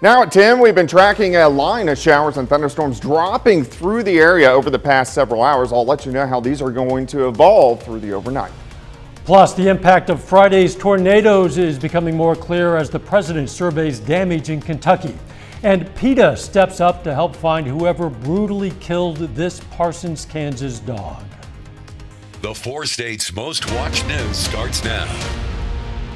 Now at 10, we've been tracking a line of showers and thunderstorms dropping through the area over the past several hours. I'll let you know how these are going to evolve through the overnight. Plus, the impact of Friday's tornadoes is becoming more clear as the president surveys damage in Kentucky. And PETA steps up to help find whoever brutally killed this Parsons, Kansas dog. The 4 states' most watched news starts now.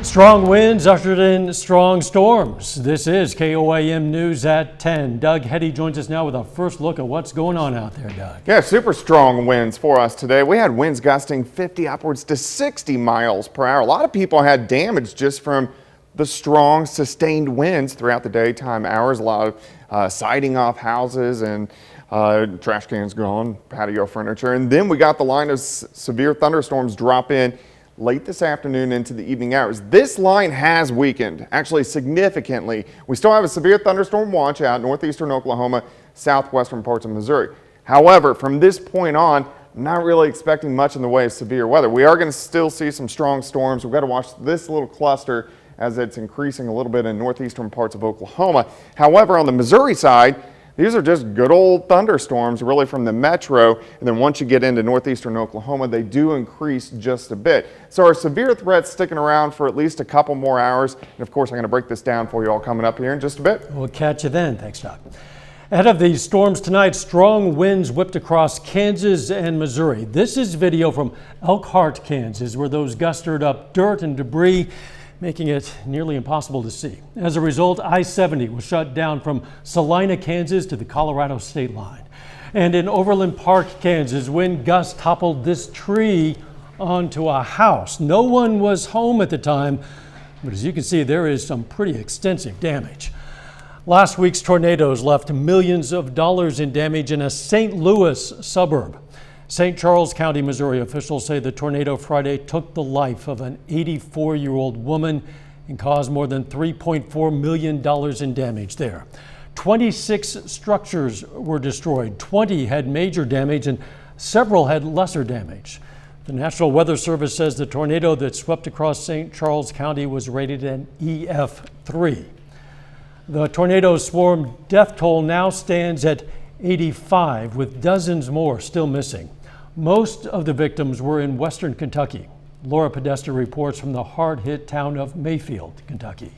Strong winds ushered in strong storms. This is KOAM News at 10. Doug Hetty joins us now with a first look at what's going on out there, Doug. Yeah, super strong winds for us today. We had winds gusting 50 upwards to 60 miles per hour. A lot of people had damage just from the strong, sustained winds throughout the daytime hours. A lot of siding off houses and trash cans gone, patio furniture. And then we got the line of severe thunderstorms drop in late this afternoon into the evening hours. This line has weakened, actually significantly. We still have a severe thunderstorm watch out northeastern Oklahoma, southwestern parts of Missouri. However, from this point on, I'm not really expecting much in the way of severe weather. We are going to still see some strong storms. We've got to watch this little cluster as it's increasing a little bit in northeastern parts of Oklahoma. However, on the Missouri side, these are just good old thunderstorms really from the metro, and then once you get into northeastern Oklahoma, they do increase just a bit. So our severe threats sticking around for at least a couple more hours, and of course I'm going to break this down for you all coming up here in just a bit. We'll catch you then. Thanks, Doc. Ahead of these storms tonight, strong winds whipped across Kansas and Missouri. This is video from Elkhart, Kansas, where those gusts stirred up dirt and debris, making it nearly impossible to see. As a result, I-70 was shut down from Salina, Kansas to the Colorado state line. And in Overland Park, Kansas, wind gusts toppled this tree onto a house. No one was home at the time, but as you can see, there is some pretty extensive damage. Last week's tornadoes left millions of dollars in damage in a St. Louis suburb. St. Charles County, Missouri officials say the tornado Friday took the life of an 84-year-old woman and caused more than $3.4 million in damage there. 26 structures were destroyed, 20 had major damage, and several had lesser damage. The National Weather Service says the tornado that swept across St. Charles County was rated an EF3. The tornado swarm death toll now stands at 85, with dozens more still missing. Most of the victims were in western Kentucky. Laura Podesta reports from the hard-hit town of Mayfield, Kentucky.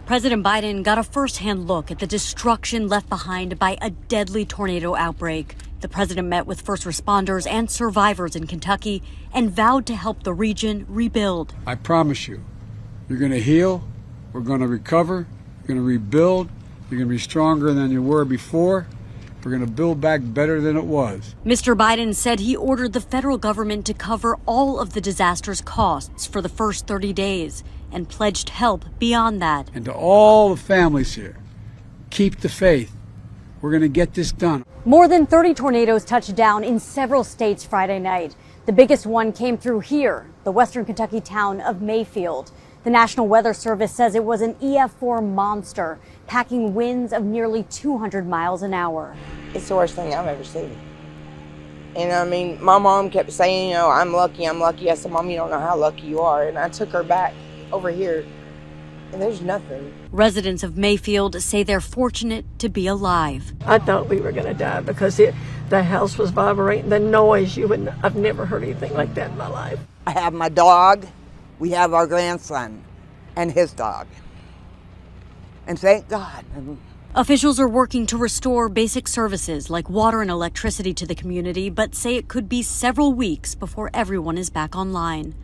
President Biden got a first-hand look at the destruction left behind by a deadly tornado outbreak. The president met with first responders and survivors in Kentucky and vowed to help the region rebuild. I promise you, you're going to heal, we're going to recover, you're going to rebuild, you're going to be stronger than you were before. We're going to build back better than it was. Mr. Biden said he ordered the federal government to cover all of the disaster's costs for the first 30 days and pledged help beyond that. And to all the families here, keep the faith. We're going to get this done. More than 30 tornadoes touched down in several states Friday night. The biggest one came through here, the western Kentucky town of Mayfield. The National Weather Service says it was an EF4 monster, packing winds of nearly 200 miles an hour. It's the worst thing I've ever seen. And I mean, my mom kept saying, I'm lucky, I'm lucky. I said, Mom, you don't know how lucky you are. And I took her back over here, and there's nothing. Residents of Mayfield say they're fortunate to be alive. I thought we were going to die because the house was vibrating. The noise, I've never heard anything like that in my life. I have my dog. We have our grandson and his dog. And thank God. Officials are working to restore basic services like water and electricity to the community, but say it could be several weeks before everyone is back online.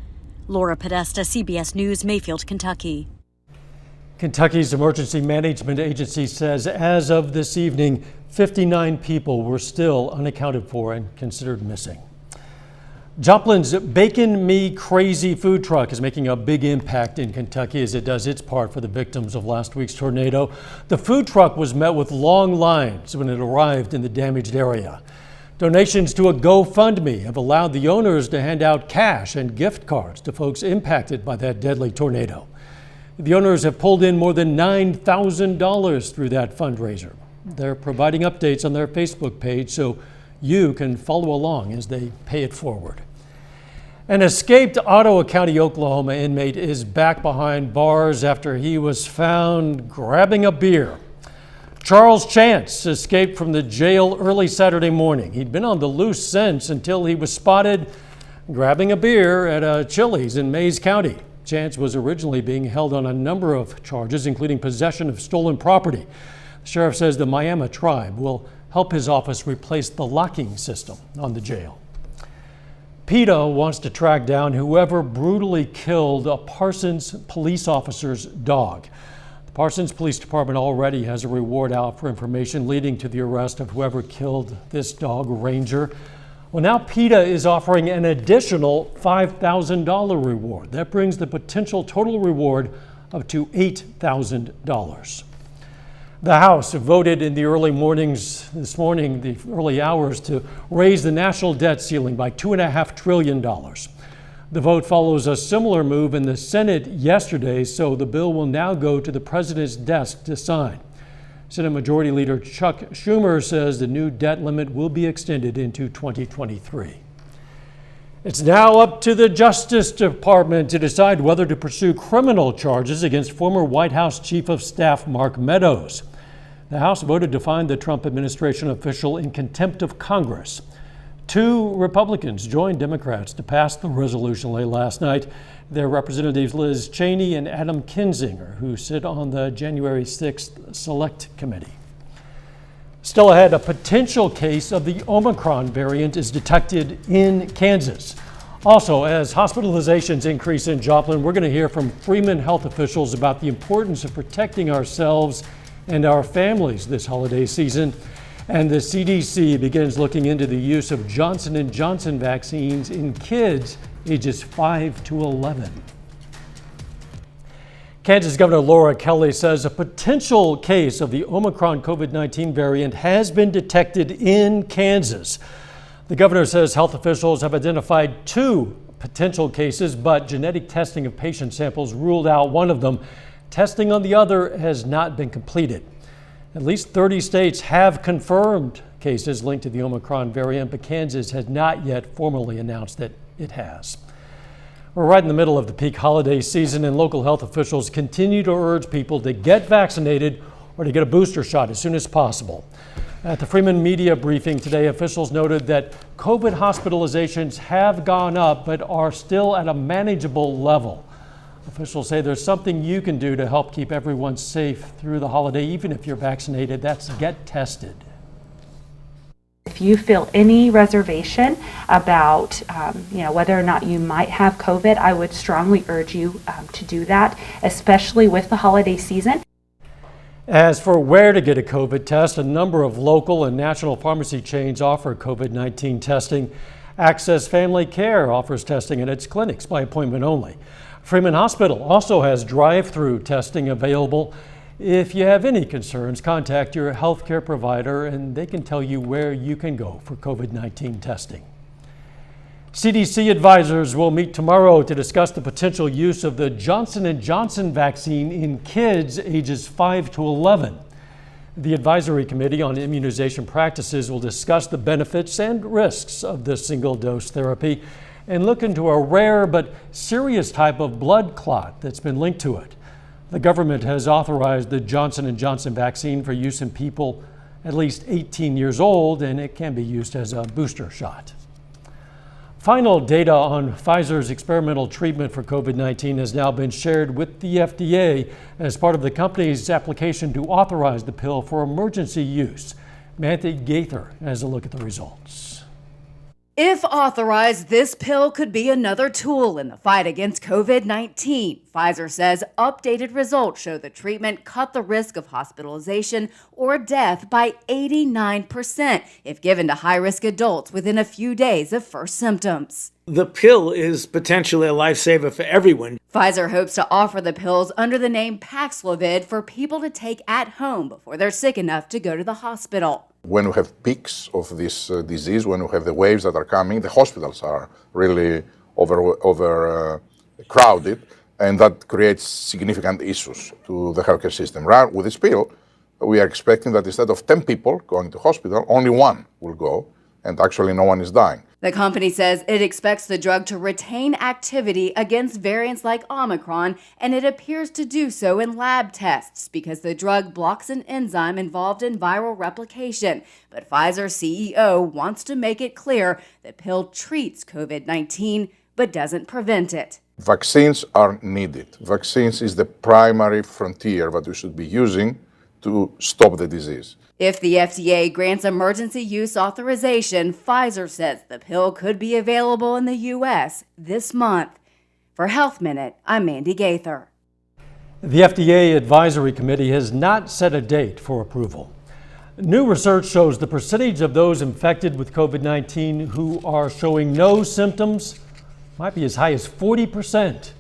Laura Podesta, CBS News, Mayfield, Kentucky. Kentucky's Emergency Management Agency says as of this evening, 59 people were still unaccounted for and considered missing. Joplin's Bacon Me Crazy food truck is making a big impact in Kentucky as it does its part for the victims of last week's tornado. The food truck was met with long lines when it arrived in the damaged area. Donations to a GoFundMe have allowed the owners to hand out cash and gift cards to folks impacted by that deadly tornado. The owners have pulled in more than $9,000 through that fundraiser. They're providing updates on their Facebook page so you can follow along as they pay it forward. An escaped Ottawa County, Oklahoma inmate is back behind bars after he was found grabbing a beer. Charles Chance escaped from the jail early Saturday morning. He'd been on the loose since until he was spotted grabbing a beer at a Chili's in Mays County. Chance was originally being held on a number of charges, including possession of stolen property. The sheriff says the Miami tribe will help his office replace the locking system on the jail. PETA wants to track down whoever brutally killed a Parsons police officer's dog. The Parsons Police Department already has a reward out for information leading to the arrest of whoever killed this dog, Ranger. Well, now PETA is offering an additional $5,000 reward. That brings the potential total reward up to $8,000. The House voted in the early mornings this morning, the early hours, to raise the national debt ceiling by $2.5 trillion. The vote follows a similar move in the Senate yesterday, so the bill will now go to the president's desk to sign. Senate Majority Leader Chuck Schumer says the new debt limit will be extended into 2023. It's now up to the Justice Department to decide whether to pursue criminal charges against former White House Chief of Staff Mark Meadows. The House voted to find the Trump administration official in contempt of Congress. 2 Republicans joined Democrats to pass the resolution late last night. They're Representatives Liz Cheney and Adam Kinzinger, who sit on the January 6th Select Committee. Still ahead, a potential case of the Omicron variant is detected in Kansas. Also, as hospitalizations increase in Joplin, we're going to hear from Freeman health officials about the importance of protecting ourselves and our families this holiday season. And the CDC begins looking into the use of Johnson & Johnson vaccines in kids ages 5 to 11. Kansas Governor Laura Kelly says a potential case of the Omicron COVID-19 variant has been detected in Kansas. The governor says health officials have identified 2 potential cases, but genetic testing of patient samples ruled out one of them. Testing on the other has not been completed. At least 30 states have confirmed cases linked to the Omicron variant, but Kansas has not yet formally announced that it has. We're right in the middle of the peak holiday season, and local health officials continue to urge people to get vaccinated or to get a booster shot as soon as possible. At the Freeman media briefing today, officials noted that COVID hospitalizations have gone up but are still at a manageable level. Officials say there's something you can do to help keep everyone safe through the holiday, even if you're vaccinated. That's get tested. If you feel any reservation about whether or not you might have COVID, I would strongly urge you to do that, especially with the holiday season. As for where to get a COVID test, a number of local and national pharmacy chains offer COVID-19 testing. Access Family Care offers testing at its clinics by appointment only. Freeman Hospital also has drive-through testing available. If you have any concerns, contact your healthcare provider and they can tell you where you can go for COVID-19 testing. CDC advisors will meet tomorrow to discuss the potential use of the Johnson & Johnson vaccine in kids ages 5 to 11. The Advisory Committee on Immunization Practices will discuss the benefits and risks of this single-dose therapy and look into a rare but serious type of blood clot that's been linked to it. The government has authorized the Johnson & Johnson vaccine for use in people at least 18 years old, and it can be used as a booster shot. Final data on Pfizer's experimental treatment for COVID-19 has now been shared with the FDA as part of the company's application to authorize the pill for emergency use. Manthi Gaither has a look at the results. If authorized, this pill could be another tool in the fight against COVID-19. Pfizer says updated results show the treatment cut the risk of hospitalization or death by 89% if given to high-risk adults within a few days of first symptoms. The pill is potentially a lifesaver for everyone. Pfizer hopes to offer the pills under the name Paxlovid for people to take at home before they're sick enough to go to the hospital. When we have peaks of this disease, when we have the waves that are coming, the hospitals are really overcrowded, and that creates significant issues to the healthcare system. Right, with this pill, we are expecting that instead of 10 people going to hospital, only 1 will go, and actually no one is dying. The company says it expects the drug to retain activity against variants like Omicron, and it appears to do so in lab tests because the drug blocks an enzyme involved in viral replication. But Pfizer's CEO wants to make it clear the pill treats COVID-19 but doesn't prevent it. Vaccines are needed. Vaccines is the primary frontier that we should be using to stop the disease. If the FDA grants emergency use authorization, Pfizer says the pill could be available in the U.S. this month. For Health Minute, I'm Mandy Gaither. The FDA Advisory Committee has not set a date for approval. New research shows the percentage of those infected with COVID-19 who are showing no symptoms might be as high as 40%.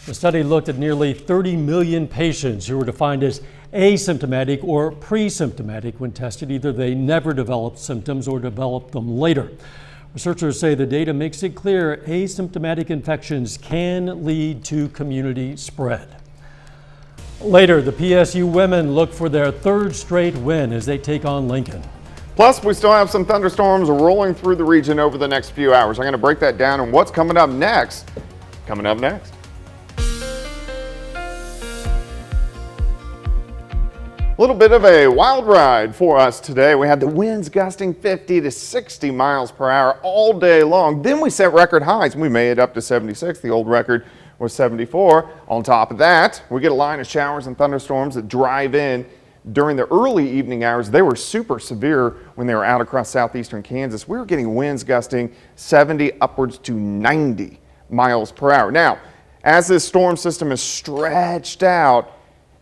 The study looked at nearly 30 million patients who were defined as asymptomatic or pre-symptomatic when tested. Either they never developed symptoms or developed them later. Researchers say the data makes it clear asymptomatic infections can lead to community spread. Later, the PSU women look for their third straight win as they take on Lincoln. Plus, we still have some thunderstorms rolling through the region over the next few hours. I'm going to break that down and what's coming up next. Coming up next. A little bit of a wild ride for us today. We had the winds gusting 50 to 60 miles per hour all day long. Then we set record highs. We made it up to 76. The old record was 74. On top of that, we get a line of showers and thunderstorms that drive in during the early evening hours. They were super severe when they were out across southeastern Kansas. We were getting winds gusting 70 upwards to 90 miles per hour. Now, as this storm system is stretched out,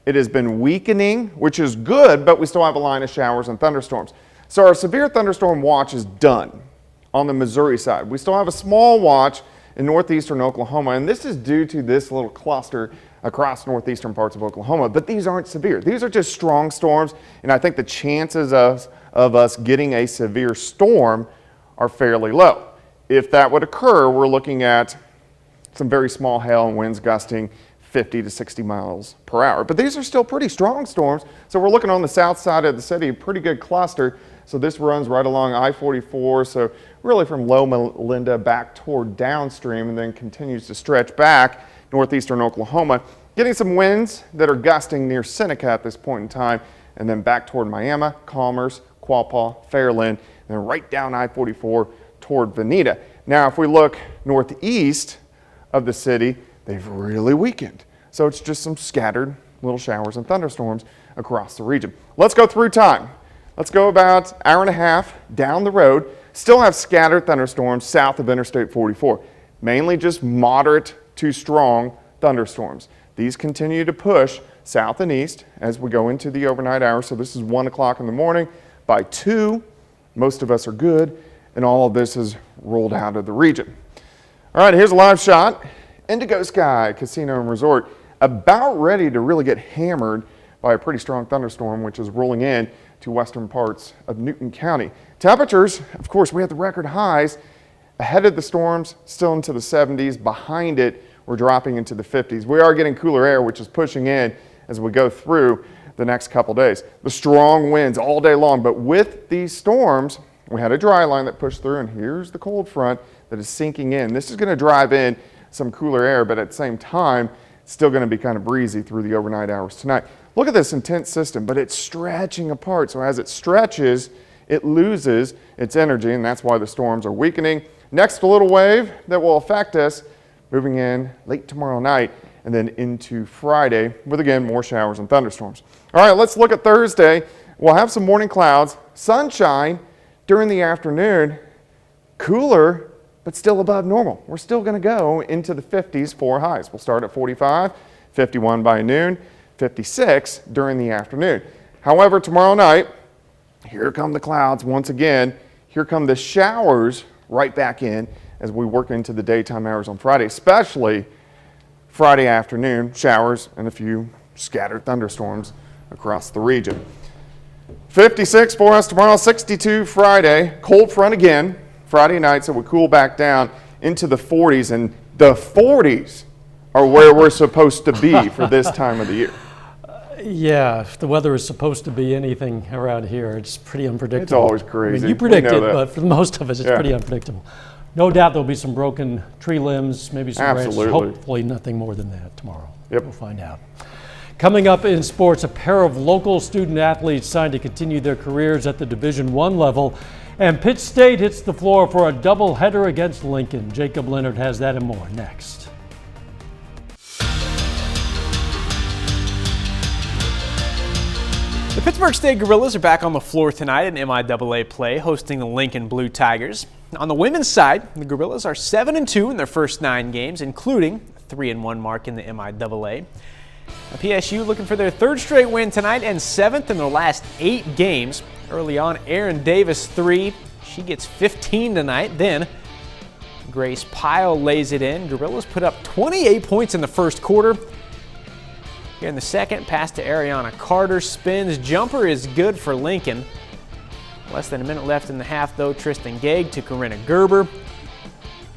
it has been weakening, which is good, but we still have a line of showers and thunderstorms. So our severe thunderstorm watch is done on the Missouri side. We still have a small watch in northeastern Oklahoma, and this is due to this little cluster across northeastern parts of Oklahoma, but these aren't severe. These are just strong storms, and I think the chances of us getting a severe storm are fairly low. If that would occur, we're looking at some very small hail and winds gusting 50 to 60 miles per hour. But these are still pretty strong storms. So we're looking on the south side of the city, a pretty good cluster. So this runs right along I-44. So really from Loma Linda back toward downstream and then continues to stretch back northeastern Oklahoma, getting some winds that are gusting near Seneca at this point in time, and then back toward Miami, Commerce, Quapaw, Fairland, and then right down I-44 toward Veneta. Now, if we look northeast of the city, they've really weakened. So it's just some scattered little showers and thunderstorms across the region. Let's go through time. Let's go about an hour and a half down the road. Still have scattered thunderstorms south of Interstate 44. Mainly just moderate to strong thunderstorms. These continue to push south and east as we go into the overnight hours. So this is 1 o'clock in the morning. By 2, most of us are good, and all of this is rolled out of the region. All right, here's a live shot. Indigo Sky Casino and Resort about ready to really get hammered by a pretty strong thunderstorm, which is rolling in to western parts of Newton County. Temperatures, of course, we had the record highs. Ahead of the storms, still into the 70s. Behind it, we're dropping into the 50s. We are getting cooler air, which is pushing in as we go through the next couple days. The strong winds all day long, but with these storms, we had a dry line that pushed through, and here's the cold front that is sinking in. This is going to drive in some cooler air, but at the same time, it's still going to be kind of breezy through the overnight hours tonight. Look at this intense system, but it's stretching apart. So as it stretches, it loses its energy, and that's why the storms are weakening. Next little wave that will affect us moving in late tomorrow night and then into Friday with, again, more showers and thunderstorms. All right, let's look at Thursday. We'll have some morning clouds, sunshine during the afternoon, cooler, but still above normal. We're still going to go into the 50s for highs. We'll start at 45, 51 by noon, 56 during the afternoon. However, tomorrow night, here come the clouds once again. Here come the showers right back in as we work into the daytime hours on Friday, especially Friday afternoon, showers and a few scattered thunderstorms across the region. 56 for us tomorrow, 62 Friday, cold front again. Friday night, so we cool back down into the 40s, and the 40s are where we're supposed to be for this time of the year. Yeah, if the weather is supposed to be anything around here, it's pretty unpredictable. It's always crazy. I mean, you predict We know it, that. but for most of us, it's pretty unpredictable. No doubt there'll be some broken tree limbs, maybe some branches. Hopefully nothing more than that tomorrow. Yep. We'll find out. Coming up in sports, a pair of local student athletes signed to continue their careers at the Division I level. And Pitt State hits the floor for a doubleheader against Lincoln. Jacob Leonard has that and more next. The Pittsburgh State Gorillas are back on the floor tonight in MIAA play, hosting the Lincoln Blue Tigers. On the women's side, the Gorillas are 7-2 in their first 9 games, including a 3-1 mark in the MIAA. PSU looking for their 3rd straight win tonight and 7th in their last 8 games. Early on, Aaron Davis 3. She gets 15 tonight. Then Grace Pyle lays it in. Gorillas put up 28 points in the first quarter. Here in the second, pass to Ariana Carter, spins, jumper is good for Lincoln. Less than a minute left in the half though, Tristan Gaig to Corinna Gerber.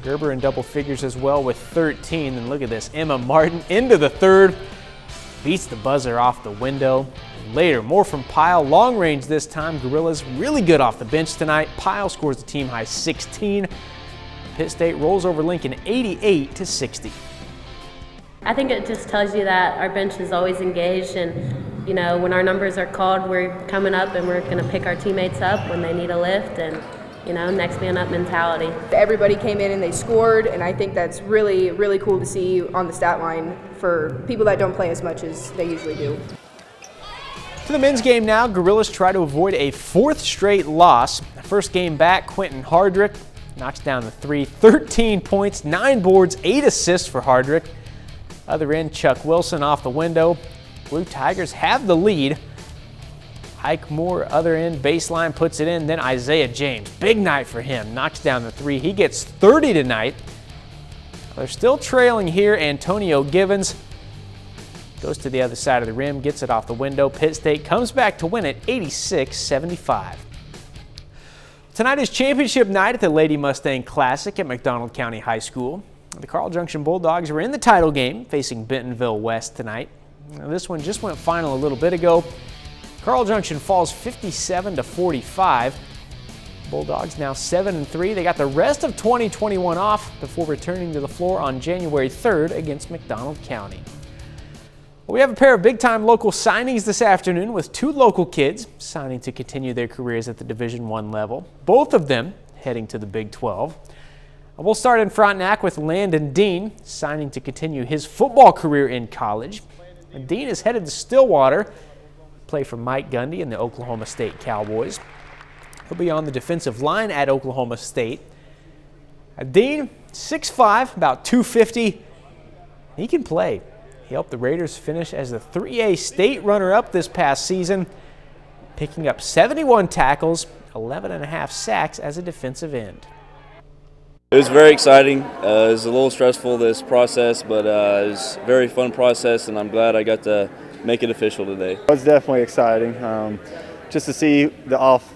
Gerber in double figures as well with 13. And look at this, Emma Martin into the third. Beats the buzzer off the window. Later, more from Pyle, long range this time. Gorillas really good off the bench tonight. Pyle scores the team high 16. Pitt State rolls over Lincoln 88-60. I think it just tells you that our bench is always engaged, and you know, when our numbers are called, we're coming up and we're going to pick our teammates up when they need a lift, and you know, next man up mentality. Everybody came in and they scored, and I think that's really, really cool to see on the stat line for people that don't play as much as they usually do. To the men's game now, Gorillas try to avoid a 4th straight loss. First game back, Quentin Hardrick knocks down the 3, 13 points, 9 boards, 8 assists for Hardrick. Other end, Chuck Wilson off the window. Blue Tigers have the lead. Ike Moore, other end, baseline, puts it in. Then Isaiah James, big night for him, knocks down the 3. He gets 30 tonight. They're still trailing here. Antonio Givens goes to the other side of the rim, gets it off the window. Pitt State comes back to win it 86-75. Tonight is championship night at the Lady Mustang Classic at McDonald County High School. The Carl Junction Bulldogs are in the title game, facing Bentonville West tonight. Now, this one just went final a little bit ago. Carl Junction falls 57-45. Bulldogs now 7-3. They got the rest of 2021 off before returning to the floor on January 3rd against McDonald County. Well, we have a pair of big-time local signings this afternoon with 2 local kids signing to continue their careers at the Division I level. Both of them heading to the Big 12. We'll start in Frontenac with Landon Dean, signing to continue his football career in college. And Dean is headed to Stillwater, play for Mike Gundy and the Oklahoma State Cowboys. He'll be on the defensive line at Oklahoma State. Dean, 6'5", about 250. He can play. He helped the Raiders finish as the 3A state runner-up this past season, picking up 71 tackles, 11.5 sacks as a defensive end. It was very exciting. It was a little stressful, this process, but it was a very fun process, and I'm glad I got to make it official today. It was definitely exciting, just to see the off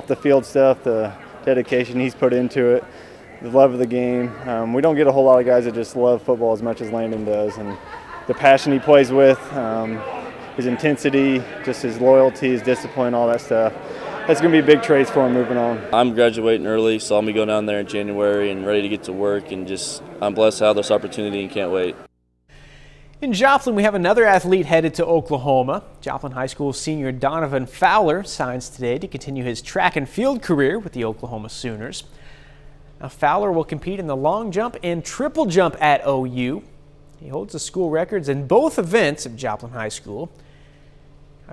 the field stuff, the dedication he's put into it, the love of the game. We don't get a whole lot of guys that just love football as much as Landon does, and the passion he plays with, his intensity, just his loyalty, his discipline, all that stuff. That's going to be big traits for him moving on. I'm graduating early, so I'll be going down there in January and ready to get to work, and just I'm blessed to have this opportunity and can't wait. In Joplin, we have another athlete headed to Oklahoma. Joplin High School senior Donovan Fowler signs today to continue his track and field career with the Oklahoma Sooners. Now, Fowler will compete in the long jump and triple jump at OU. He holds the school records in both events at Joplin High School.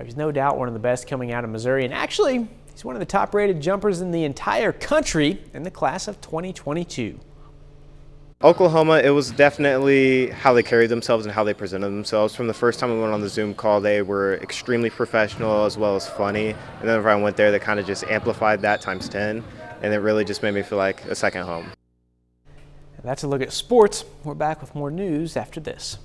He's no doubt one of the best coming out of Missouri, and actually, he's one of the top-rated jumpers in the entire country in the class of 2022. Oklahoma, it was definitely how they carried themselves and how they presented themselves. From the first time we went on the Zoom call, they were extremely professional as well as funny. And then whenever I went there, they kind of just amplified that times 10, and it really just made me feel like a second home. And that's a look at sports. We're back with more news after this.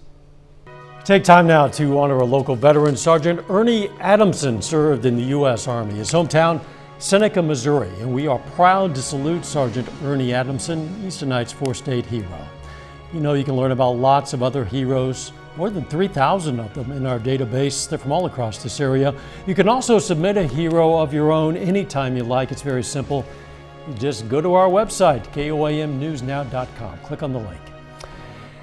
Take time now to honor a local veteran. Sergeant Ernie Adamson served in the U.S. Army. His hometown, Seneca, Missouri, and we are proud to salute Sergeant Ernie Adamson. He's tonight's 4-state hero. You know, you can learn about lots of other heroes More than 3,000 of them in our database. They're from all across this area. You can also submit a hero of your own anytime you like. It's very simple. You just go to our website, KOAMnewsnow.com. Click on the link.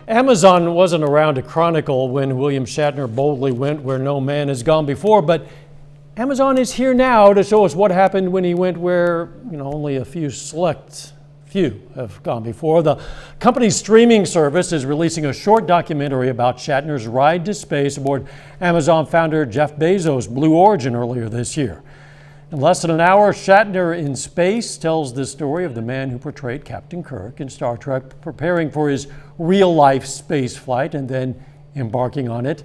Amazon wasn't around to chronicle when William Shatner boldly went where no man has gone before, but Amazon is here now to show us what happened when he went where, only a few have gone before. The company's streaming service is releasing a short documentary about Shatner's ride to space aboard Amazon founder Jeff Bezos' Blue Origin earlier this year. In less than an hour, Shatner in Space tells the story of the man who portrayed Captain Kirk in Star Trek, preparing for his real-life space flight and then embarking on it.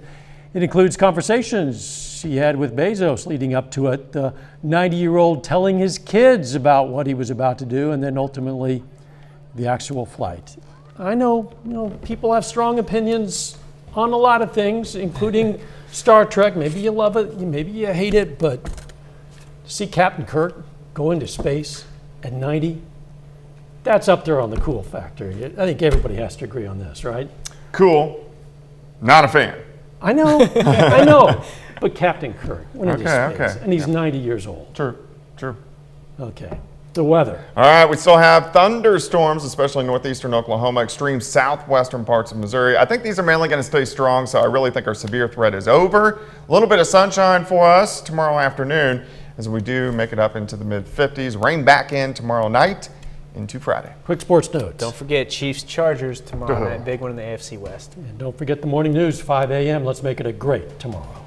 It includes conversations he had with Bezos leading up to it, the 90-year-old telling his kids about what he was about to do, and then ultimately the actual flight. I know, people have strong opinions on a lot of things, including Star Trek. Maybe you love it, maybe you hate it, but to see Captain Kirk go into space at 90, that's up there on the cool factor. I think everybody has to agree on this, right? Cool. Not a fan. I know, I know. But Captain Kirk went into space, okay. and he's 90 years old. True. Okay. The weather. All right, we still have thunderstorms, especially in northeastern Oklahoma, extreme southwestern parts of Missouri. I think these are mainly going to stay strong, so I really think our severe threat is over. A little bit of sunshine for us tomorrow afternoon as we do make it up into the mid-50s. Rain back in tomorrow night into Friday. Quick sports notes. Don't forget Chiefs-Chargers tomorrow night. Big one in the AFC West. And don't forget the morning news, 5 a.m. Let's make it a great tomorrow.